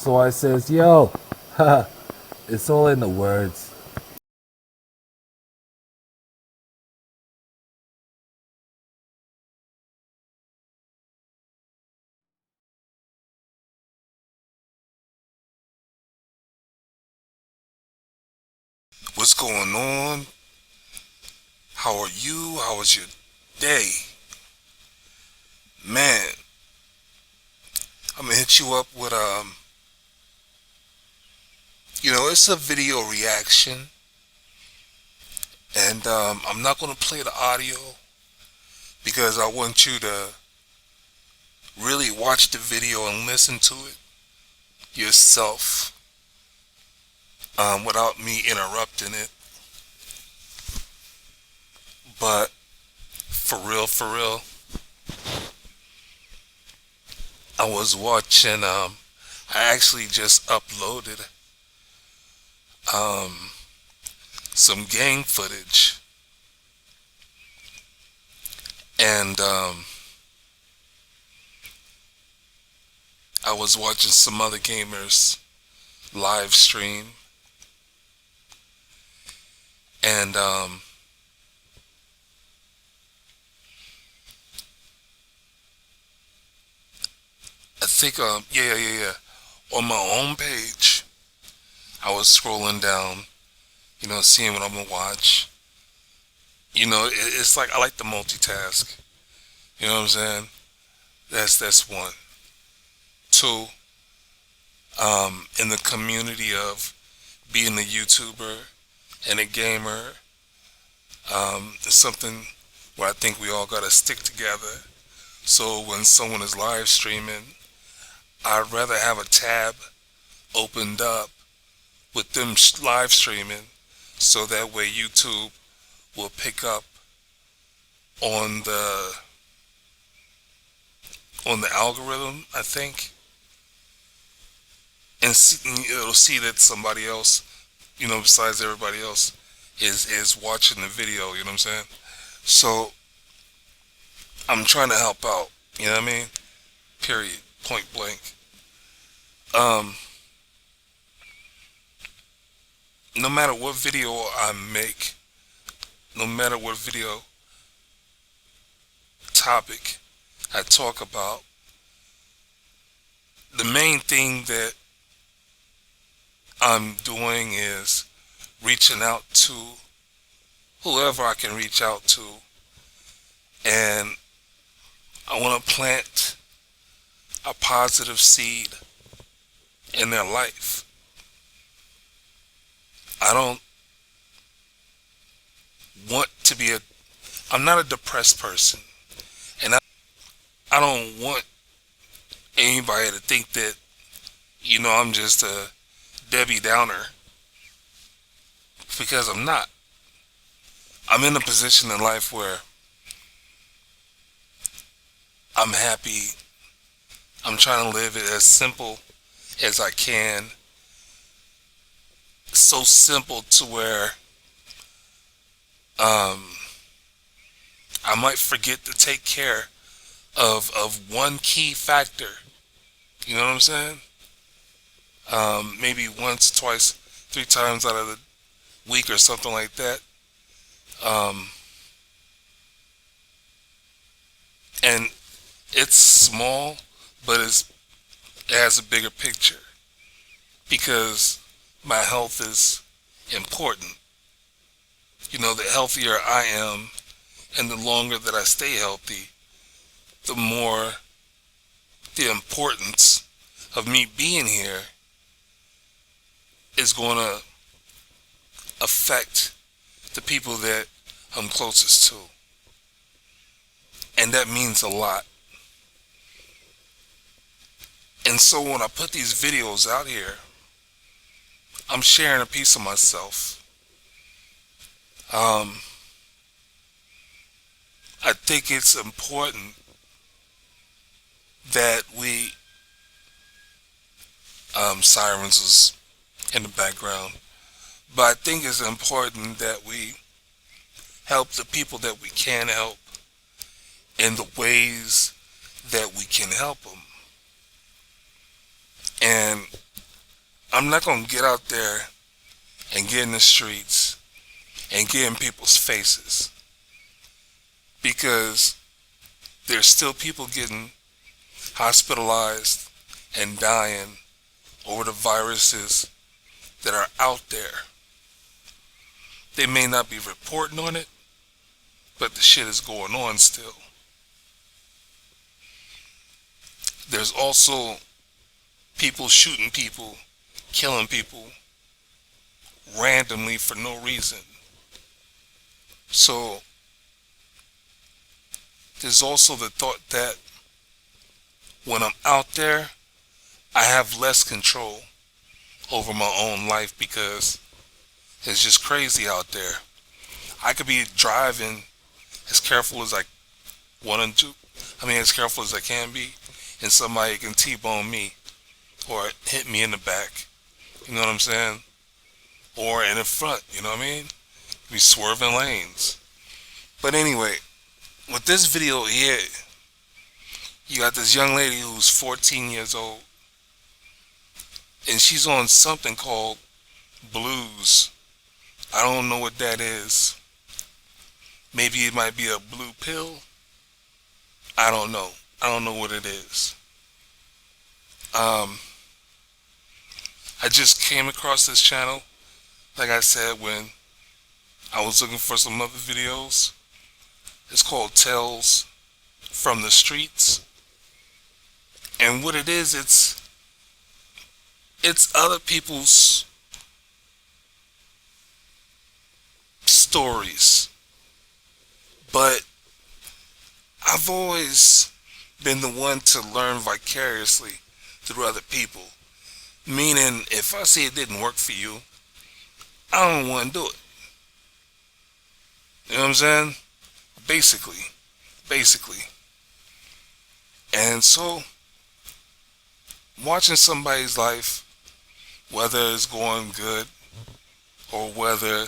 So I says, yo, haha, it's all in the words. What's going on? How are you? How was your day? Man, I'm gonna hit you up with it's a video reaction, and I'm not gonna play the audio because I want you to really watch the video and listen to it yourself, without me interrupting it. But for real, I was watching. I actually just uploaded um some gang footage, and I was watching some other gamers live stream, and I think yeah. On my own page, I was scrolling down, seeing what I'm gonna watch. It's like I like to multitask. You know what I'm saying? That's one. Two, in the community of being a YouTuber and a gamer, it's something where I think we all gotta stick together. So when someone is live streaming, I'd rather have a tab opened up with them live streaming, so that way YouTube will pick up on the algorithm, I think, and it'll see that somebody else, besides everybody else, is watching the video. You know what I'm saying? So I'm trying to help out. You know what I mean? Period. Point blank. Um, no matter what video I make, no matter what video topic I talk about, the main thing that I'm doing is reaching out to whoever I can reach out to, and I want to plant a positive seed in their life. I don't want to be I'm not a depressed person, and I don't want anybody to think that, I'm just a Debbie Downer, because I'm not. I'm in a position in life where I'm happy. I'm trying to live it as simple as I can. So simple to where um, I might forget to take care of one key factor. You know what I'm saying? Maybe once, twice, three times out of the week or something like that. Um, and it's small, but it has a bigger picture, because my health is important. The healthier I am and the longer that I stay healthy, the more the importance of me being here is going to affect the people that I'm closest to. And that means a lot. And so when I put these videos out here, I'm sharing a piece of myself. I think it's important that sirens was in the background, but I think it's important that we help the people that we can help in the ways that we can help them. And I'm not going to get out there and get in the streets and get in people's faces, because there's still people getting hospitalized and dying over the viruses that are out there. They may not be reporting on it, but the shit is going on still. There's also people shooting people, killing people randomly for no reason. So there's also the thought that when I'm out there, I have less control over my own life, because it's just crazy out there. I could be driving as careful as I want to, as careful as I can be, and somebody can T-bone me or hit me in the back, you know what I'm saying? Or in the front, you know what I mean? Be swerving lanes. But anyway, with this video here, you got this young lady who's 14 years old, and she's on something called blues. I don't know what that is. Maybe it might be a blue pill. I don't know. I don't know what it is. I just came across this channel, like I said, when I was looking for some other videos. It's called Tales from the Streets. And what it is, it's other people's stories. But I've always been the one to learn vicariously through other people. Meaning, if I see it didn't work for you, I don't want to do it. You know what I'm saying? Basically. And so, watching somebody's life, whether it's going good or whether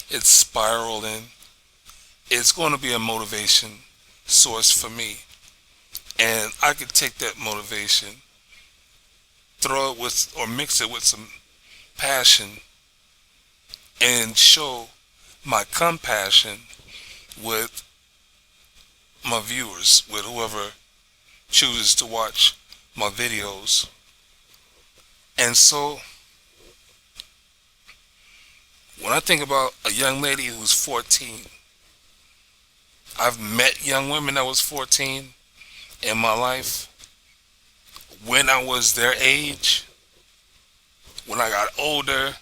it's spiraling, it's going to be a motivation source for me. And I could take that motivation, throw it with, or mix it with some passion, and show my compassion with my viewers, with whoever chooses to watch my videos. And so, when I think about a young lady who's 14, I've met young women that was 14 in my life. When I was their age, when I got older,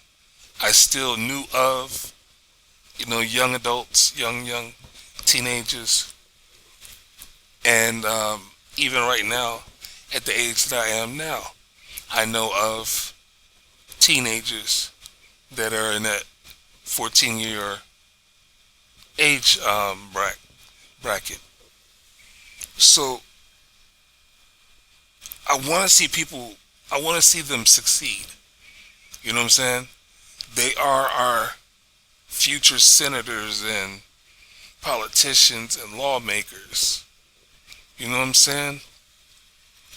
I still knew of, young adults, young teenagers. And even right now, at the age that I am now, I know of teenagers that are in that 14-year age bracket. So I want to see people, I want to see them succeed. You know what I'm saying? They are our future senators and politicians and lawmakers. You know what I'm saying?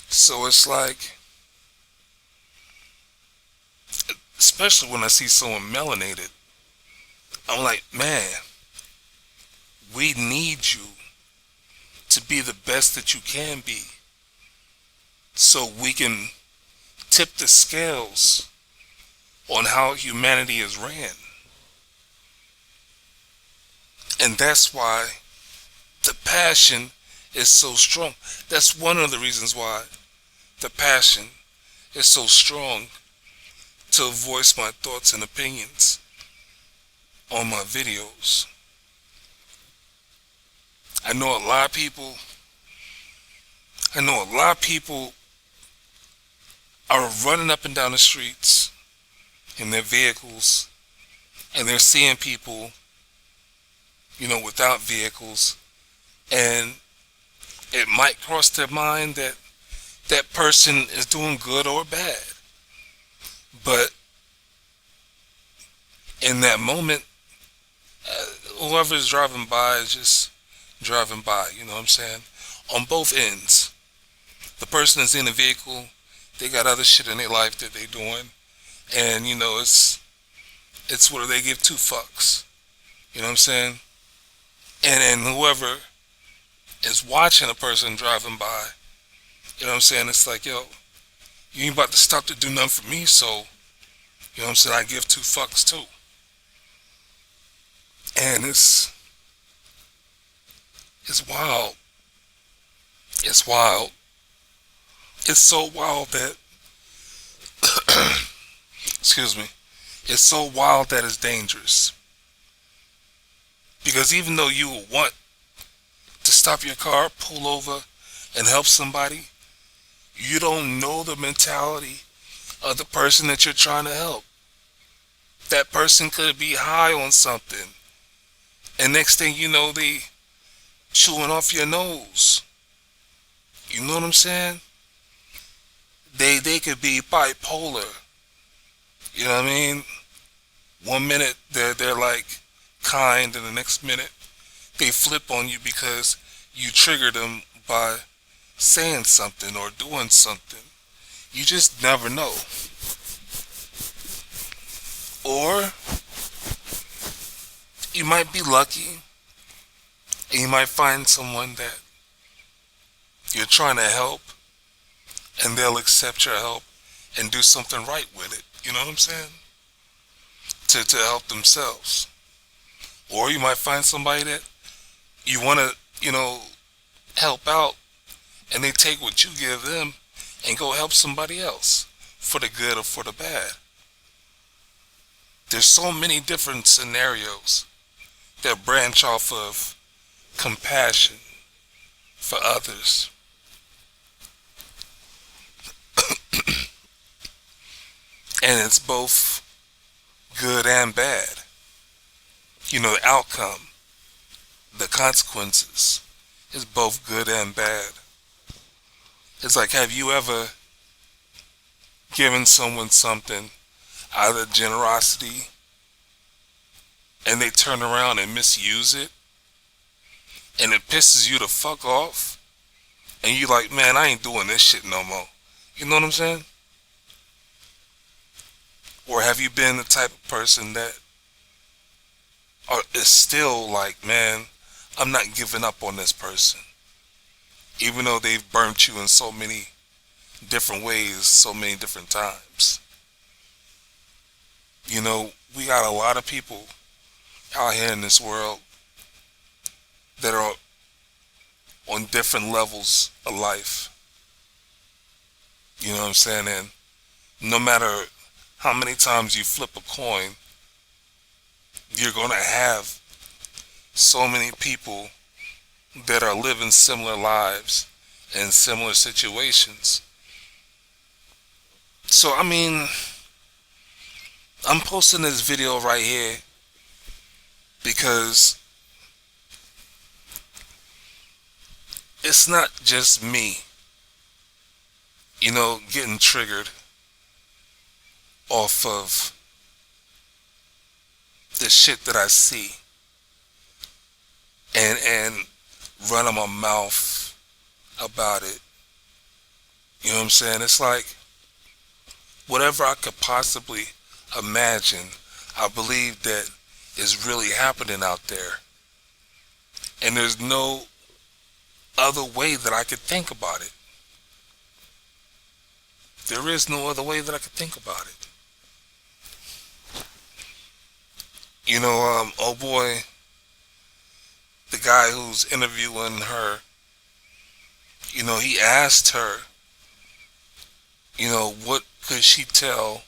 So it's like, especially when I see someone melanated, I'm like, man, we need you to be the best that you can be, so we can tip the scales on how humanity is ran. And that's why the passion is so strong. That's one of the reasons why the passion is so strong to voice my thoughts and opinions on my videos. I know a lot of people are running up and down the streets in their vehicles, and they're seeing people, without vehicles, and it might cross their mind that that person is doing good or bad. But in that moment, whoever is driving by is just driving by, you know what I'm saying? On both ends. The person that's in the vehicle, they got other shit in their life that they doing, And it's where they give two fucks. You know what I'm saying? And whoever is watching a person driving by, you know what I'm saying? It's like, yo, you ain't about to stop to do nothing for me, so, you know what I'm saying? I give two fucks too. And it's wild. It's wild. It's so wild that, excuse me, it's so wild that it's dangerous. Because even though you would want to stop your car, pull over, and help somebody, you don't know the mentality of the person that you're trying to help. That person could be high on something, and next thing you know, they chewing off your nose. You know what I'm saying? They could be bipolar. You know what I mean? One minute they're like kind, and the next minute they flip on you because you triggered them by saying something or doing something. You just never know. Or you might be lucky and you might find someone that you're trying to help and they'll accept your help and do something right with it. You know what I'm saying? To help themselves. Or you might find somebody that you want to, help out, and they take what you give them and go help somebody else for the good or for the bad. There's so many different scenarios that branch off of compassion for others. And it's both good and bad. The outcome, the consequences is both good and bad. It's like, have you ever given someone something out of generosity and they turn around and misuse it and it pisses you the fuck off and you like, man, I ain't doing this shit no more? You know what I'm saying? Or have you been the type of person that is still like, man, I'm not giving up on this person, even though they've burnt you in so many different ways, so many different times? We got a lot of people out here in this world that are on different levels of life. You know what I'm saying? And no matter how many times you flip a coin, you're going to have so many people that are living similar lives in similar situations. So, I'm posting this video right here because it's not just me, getting triggered off of the shit that I see and running my mouth about it. You know what I'm saying? It's like whatever I could possibly imagine, I believe that is really happening out there. And there's no other way that I could think about it. There is no other way that I could think about it. Oh boy, the guy who's interviewing her, he asked her, what could she tell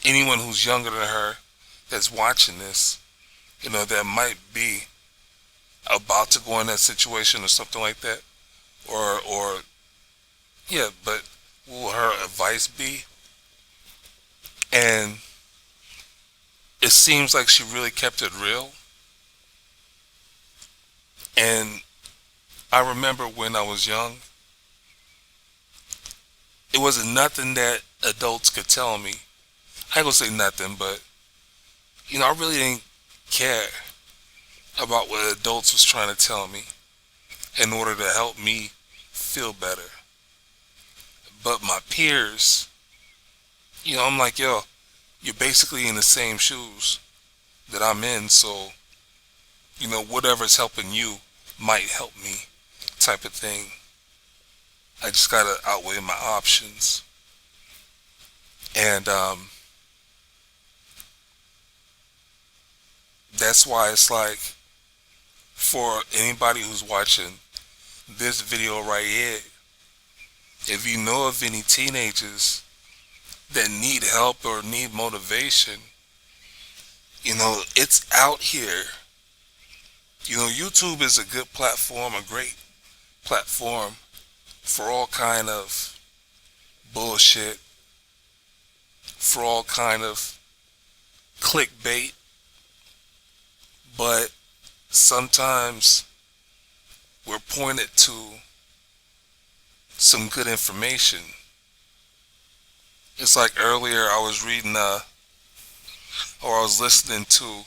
anyone who's younger than her that's watching this, that might be about to go in that situation or something like that, or yeah, but what will her advice be? And it seems like she really kept it real. And I remember when I was young, it wasn't nothing that adults could tell me. I ain't gonna say nothing, but I really didn't care about what adults was trying to tell me in order to help me feel better. But my peers I'm like, yo, you're basically in the same shoes that I'm in, so, whatever's helping you might help me, type of thing. I just gotta outweigh my options. And that's why it's like, for anybody who's watching this video right here, if you know of any teenagers that need help or need motivation, it's out here. YouTube is a good platform, a great platform for all kind of bullshit, for all kind of clickbait, but sometimes we're pointed to some good information. It's like earlier I was reading or I was listening to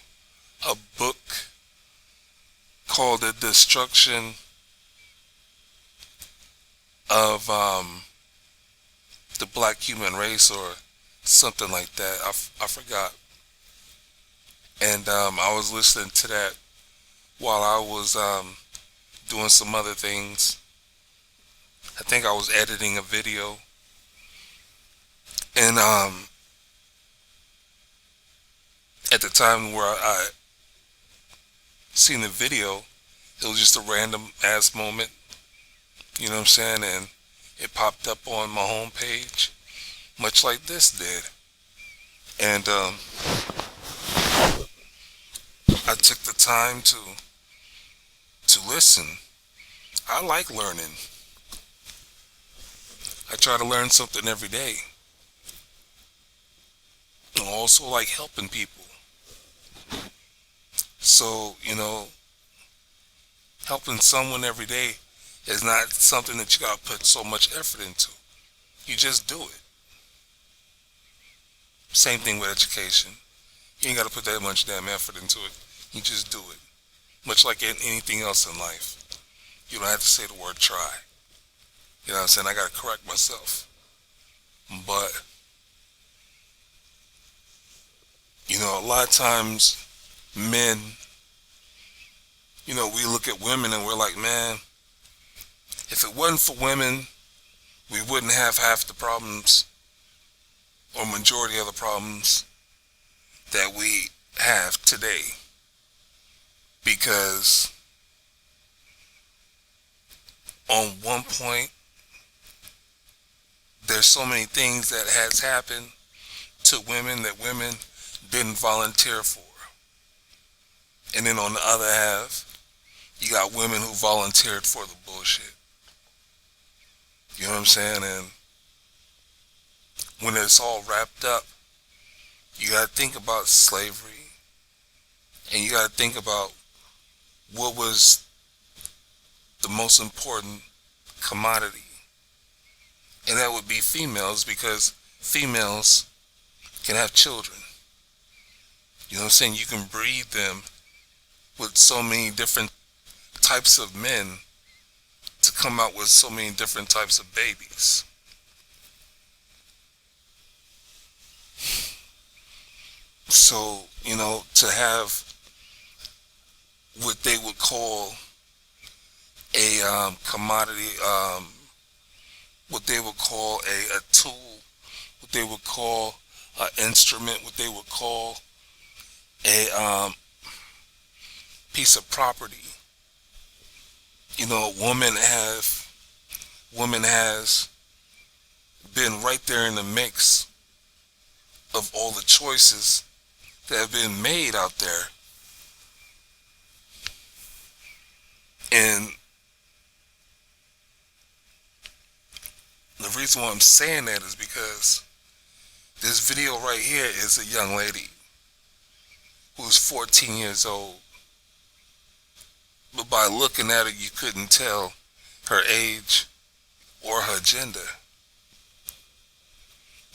a book called The Destruction of the Black Human Race, or something like that. I forgot. And I was listening to that while I was doing some other things. I think I was editing a video. And at the time where I seen the video, it was just a random ass moment. You know what I'm saying? And it popped up on my homepage, much like this did. And I took the time to listen. I like learning. I try to learn something every day. I also like helping people. So, helping someone every day is not something that you gotta put so much effort into. You just do it. Same thing with education. You ain't gotta put that much damn effort into it. You just do it. Much like anything else in life. You don't have to say the word try. You know what I'm saying? I gotta correct myself. But, a lot of times, men, we look at women and we're like, man, if it wasn't for women, we wouldn't have half the problems, or majority of the problems that we have today. Because on one point, there's so many things that has happened to women that women didn't volunteer for. And then on the other half, you got women who volunteered for the bullshit. You know what I'm saying? And when it's all wrapped up, you gotta think about slavery. And you gotta think about what was the most important commodity. And that would be females, because females can have children. You know what I'm saying? You can breed them with so many different types of men to come out with so many different types of babies. So, to have what they would call a commodity, what they would call a tool, what they would call an instrument, what they would call a piece of property. A woman has been right there in the mix of all the choices that have been made out there. And the reason why I'm saying that is because this video right here is a young lady who's 14 years old. But by looking at her, you couldn't tell her age or her gender.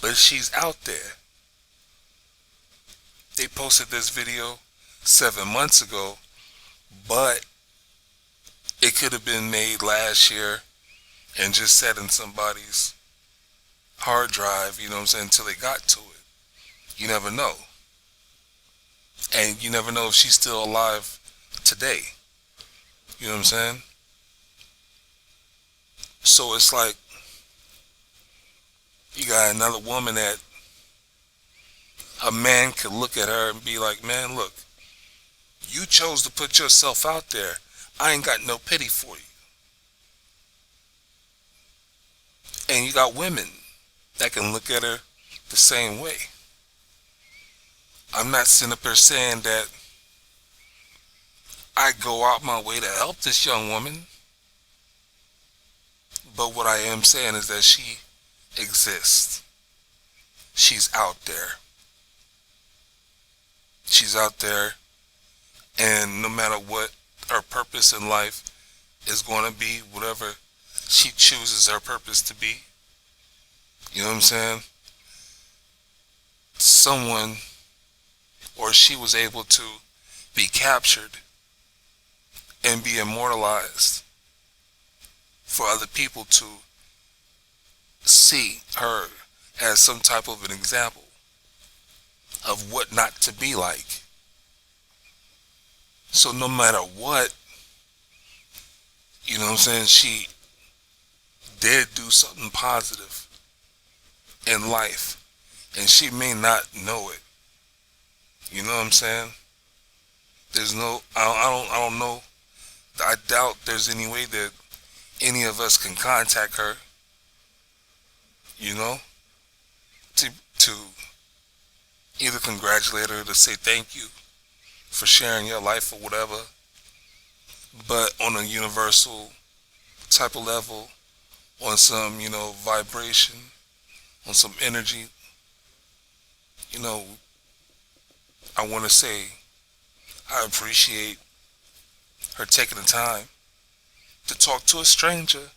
But she's out there. They posted this video 7 months ago, but it could have been made last year and just sat in somebody's hard drive, you know what I'm saying, until they got to it. You never know. And you never know if she's still alive today. You know what I'm saying? So it's like you got another woman that a man could look at her and be like, man, look, you chose to put yourself out there. I ain't got no pity for you. And you got women that can look at her the same way. I'm not sitting up there saying that I go out my way to help this young woman. But what I am saying is that she exists. She's out there. She's out there, and no matter what her purpose in life is going to be, whatever she chooses her purpose to be, you know what I'm saying? Someone, or she was able to be captured and be immortalized for other people to see her as some type of an example of what not to be like. So no matter what, you know what I'm saying, she did do something positive in life, and she may not know it. You know what I'm saying? There's no, I don't know. I doubt there's any way that any of us can contact her, you know, to either congratulate her, to say thank you for sharing your life or whatever. But on a universal type of level, on some, you know, vibration, on some energy, you know, I want to say I appreciate her taking the time to talk to a stranger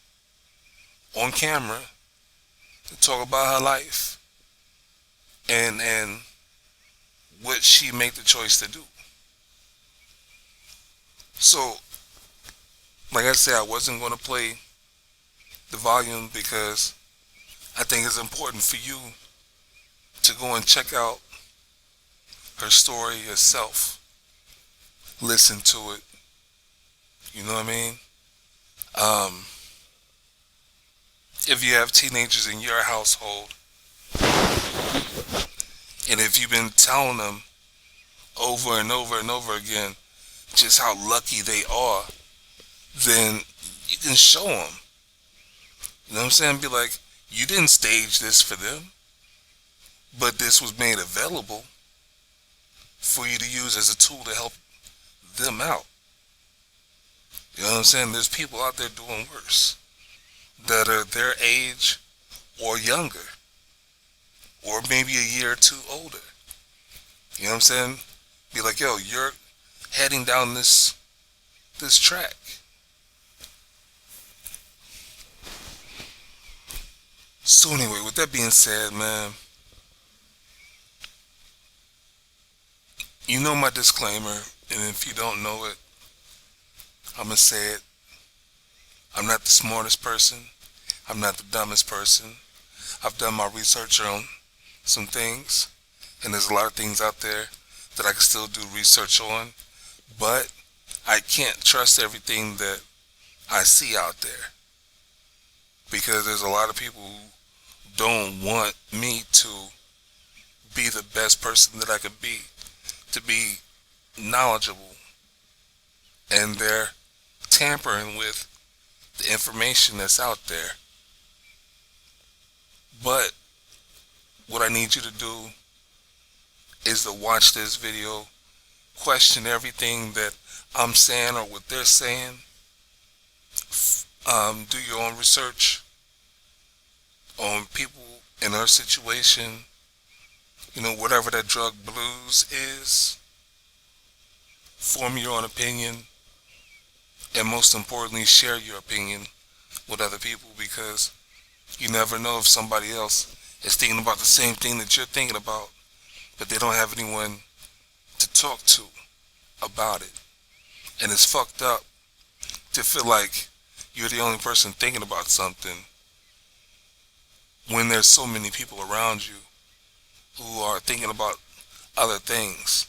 on camera, to talk about her life and what she made the choice to do. So, like I said, I wasn't going to play the volume because I think it's important for you to go and check out her story yourself. Listen to it. You know what I mean? If you have teenagers in your household, and if you've been telling them over and over and over again just how lucky they are, then you can show them. You know what I'm saying? Be like, you didn't stage this for them, but this was made available for you to use as a tool to help them out. You know what I'm saying? There's people out there doing worse that are their age or younger, or maybe a year or two older. You know what I'm saying? Be like, yo, you're heading down this track. So anyway, with that being said, man, you know my disclaimer, and if you don't know it, I'm going to say it. I'm not the smartest person. I'm not the dumbest person. I've done my research on some things, and there's a lot of things out there that I can still do research on, but I can't trust everything that I see out there, because there's a lot of people who don't want me to be the best person that I could be, to be knowledgeable, and they're tampering with the information that's out there. But what I need you to do is to watch this video, question everything that I'm saying or what they're saying, do your own research on people in her situation, you know, whatever that drug blues is, form your own opinion, and most importantly, share your opinion with other people, because you never know if somebody else is thinking about the same thing that you're thinking about, but they don't have anyone to talk to about it. And it's fucked up to feel like you're the only person thinking about something when there's so many people around you who are thinking about other things.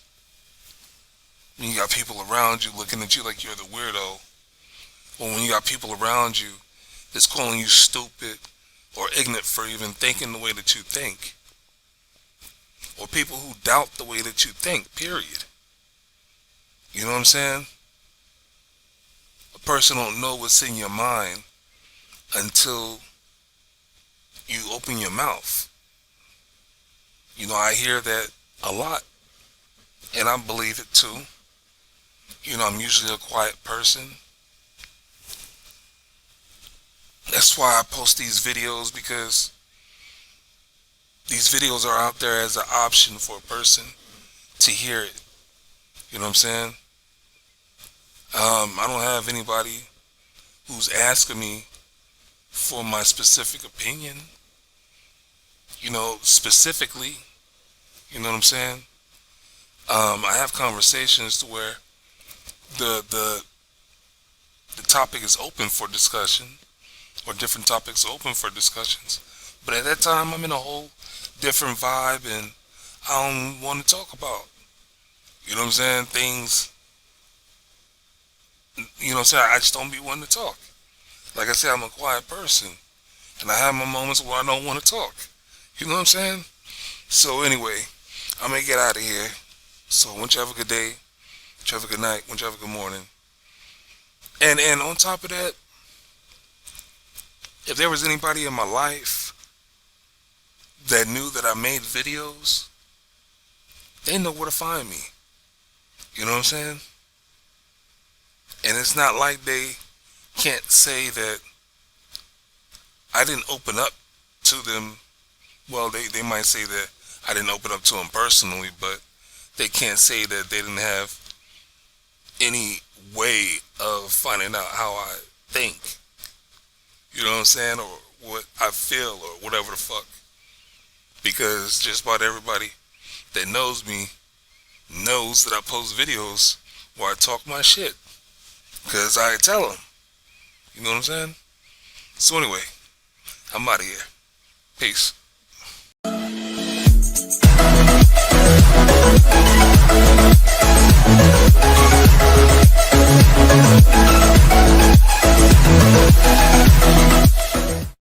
When you got people around you looking at you like you're the weirdo, or when you got people around you that's calling you stupid or ignorant for even thinking the way that you think, or people who doubt the way that you think, period. You know what I'm saying? A person don't know what's in your mind until you open your mouth. You know, I hear that a lot, and I believe it too. You know, I'm usually a quiet person. That's why I post these videos, because these videos are out there as an option for a person to hear it. You know what I'm saying? I don't have anybody who's asking me for my specific opinion. You know, specifically. You know what I'm saying? I have conversations to where the topic is open for discussion, or different topics open for discussions. But at that time, I'm in a whole different vibe, and I don't want to talk about, you know what I'm saying, things, you know what I'm saying, I just don't be wanting to talk. Like I said, I'm a quiet person, and I have my moments where I don't want to talk. You know what I'm saying? So anyway, I'm going to get out of here. So once you have a good day, once you have a good night, once you have a good morning. And on top of that, if there was anybody in my life that knew that I made videos, they know where to find me. You know what I'm saying? And it's not like they can't say that I didn't open up to them. Well, they might say that I didn't open up to them personally, but they can't say that they didn't have any way of finding out how I think. You know what I'm saying? Or what I feel, or whatever the fuck. Because just about everybody that knows me knows that I post videos where I talk my shit. Because I tell them. You know what I'm saying? So anyway, I'm out of here. Peace.